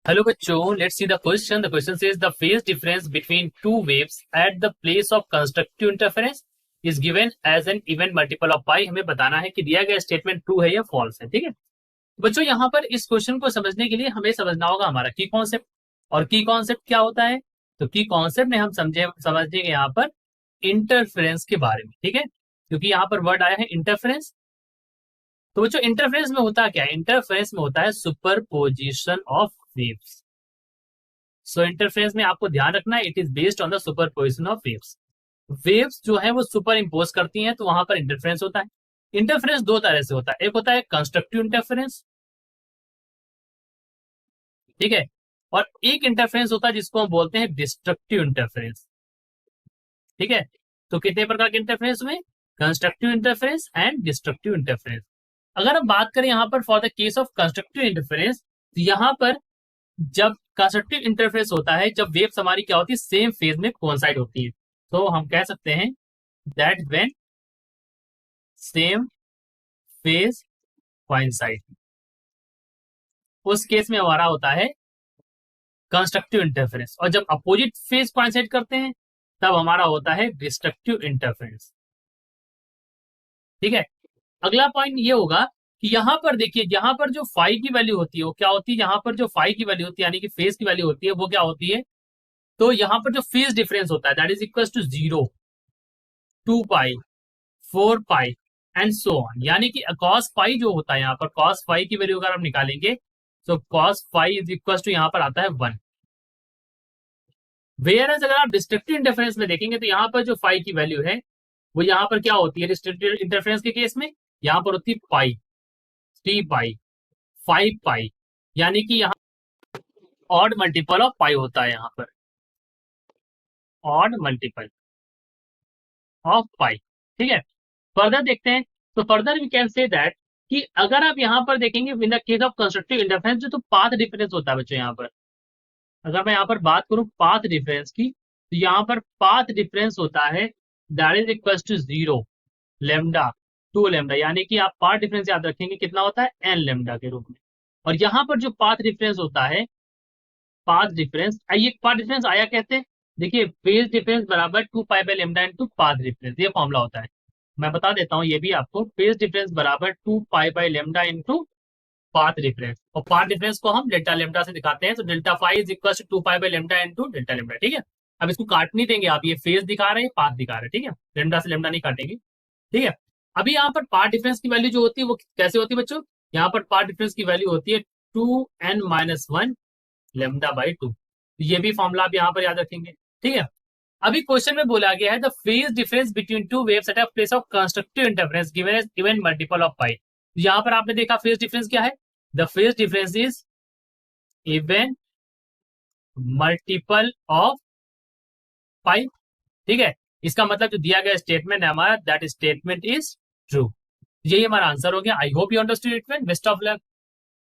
Hello बच्चों, let's see the question. The question says the phase difference between two waves at the place of constructive interference is given as an even multiple of pi. हमें बताना है कि दिया गया statement true है या false है। ठीक है बच्चों, यहाँ पर इस क्वेश्चन को समझने के लिए हमें समझना होगा हमारा की कॉन्सेप्ट। और की कॉन्सेप्ट क्या होता है? तो की कॉन्सेप्ट में हम समझेंगे यहाँ पर इंटरफेरेंस के बारे में। ठीक है, क्योंकि यहाँ पर वर्ड आया है इंटरफेरेंस। तो बच्चों इंटरफेरेंस में होता क्या है? इंटरफेरेंस में होता है superposition of waves. So interference में आपको ध्यान रखना है, it is based on the superposition of waves. Waves जो है वो सुपर इम्पोज करती हैं, तो वहां पर इंटरफेरेंस होता है। इंटरफेरेंस दो तरह से होता है, एक होता है कंस्ट्रक्टिव इंटरफेरेंस, ठीक है, और एक इंटरफेरेंस होता है जिसको हम बोलते हैं डिस्ट्रक्टिव इंटरफेरेंस। ठीक है, तो कितने प्रकार के इंटरफेरेंस में? Constructive interference and destructive interference. अगर हम बात करें यहाँ पर for the case of constructive interference, तो यहाँ पर जब कंस्ट्रक्टिव इंटरफेरेंस होता है जब वेव्स हमारी क्या होती है, सेम फेज में कोइंसाइड होती है। तो हम कह सकते हैं that when same phase coincide, उस केस में हमारा होता है कंस्ट्रक्टिव इंटरफेरेंस। और जब अपोजिट फेज कोइंसाइड करते हैं तब हमारा होता है डिस्ट्रक्टिव इंटरफेरेंस। ठीक है, अगला पॉइंट ये होगा कि यहाँ पर देखिए, यहाँ पर जो फाई की वैल्यू होती है वो क्या होती है? यहाँ पर जो फाई की वैल्यू होती है यानी कि फेज की वैल्यू होती है वो क्या होती है? तो यहाँ पर जो फेज डिफरेंस होता है that is equal to 0, 2 pi, 4 pi and so on. यानी कि कॉस पाई जो होता है, यहाँ पर कॉस फाई की वैल्यू अगर हम निकालेंगे तो cos phi is equal to यहाँ पर आता है 1। वेयर एज अगर आप डिस्ट्रक्टिव इंटरफेरेंस में देखेंगे तो यहाँ पर जो फाई की वैल्यू है वो यहाँ पर क्या होती है? डिस्ट्रक्टिव इंटरफेरेंस के केस में यहाँ पर होती है पाई, 3 पाई, 5 पाई, यानी कि यहाँ ऑड मल्टीपल ऑफ पाई होता है, यहाँ पर ऑड मल्टीपल ऑफ पाई। ठीक है, फर्दर देखते हैं। तो further we can say that कि अगर आप यहाँ पर देखेंगे in the case of constructive interference जो तो पाथ डिफरेंस होता है बच्चों। यहाँ पर अगर मैं यहाँ पर बात करूं पाथ डिफरेंस की, तो यहाँ पर पाथ डिफरेंस होता है that is equal to 0 lambda 2 lambda, यानी कि आप पाथ डिफरेंस याद रखेंगे कितना होता है? एन लेमडा के रूप में। और यहाँ पर जो पाथ डिफरेंस होता है, पाथ डिफरेंस, आइए पाथ डिफरेंस आया कहते, देखिए फेज डिफरेंस बराबर 2 pi by lambda into path difference, ये फॉर्मूला होता है। मैं बता देता हूँ ये भी आपको, फेज डिफरेंस बराबर 2 pi by lambda into path difference, और पाथ डिफरेंस को हम डेल्टा लेमडा से दिखाते हैं। तो delta phi is equal to 2 pi by lambda into delta lambda. ठीक है, अब इसको काट नहीं देंगे आप, ये फेज दिखा रहे हैं, पाथ दिखा रहे हैं। ठीक है, लेमडा से लेमडा नहीं काटेंगे। ठीक है, अभी यहाँ पर पाथ डिफरेंस की वैल्यू जो होती है वो कैसे होती है बच्चों? यहाँ पर पाथ डिफरेंस की वैल्यू होती है 2n-1 लेमडा बाई 2। ये भी फॉर्मूला आप यहाँ पर याद रखेंगे। ठीक है, अभी क्वेश्चन में बोला गया है the phase difference between two waves at a place of constructive interference given as even multiple of pi. यहाँ पर आपने देखा फेज डिफरेंस क्या है? The phase difference is even multiple of pi. ठीक है, इसका मतलब जो दिया गया स्टेटमेंट है हमारा, दैट स्टेटमेंट इज ट्रू। यही हमारा आंसर हो गया। I hope you understood it. Best of luck.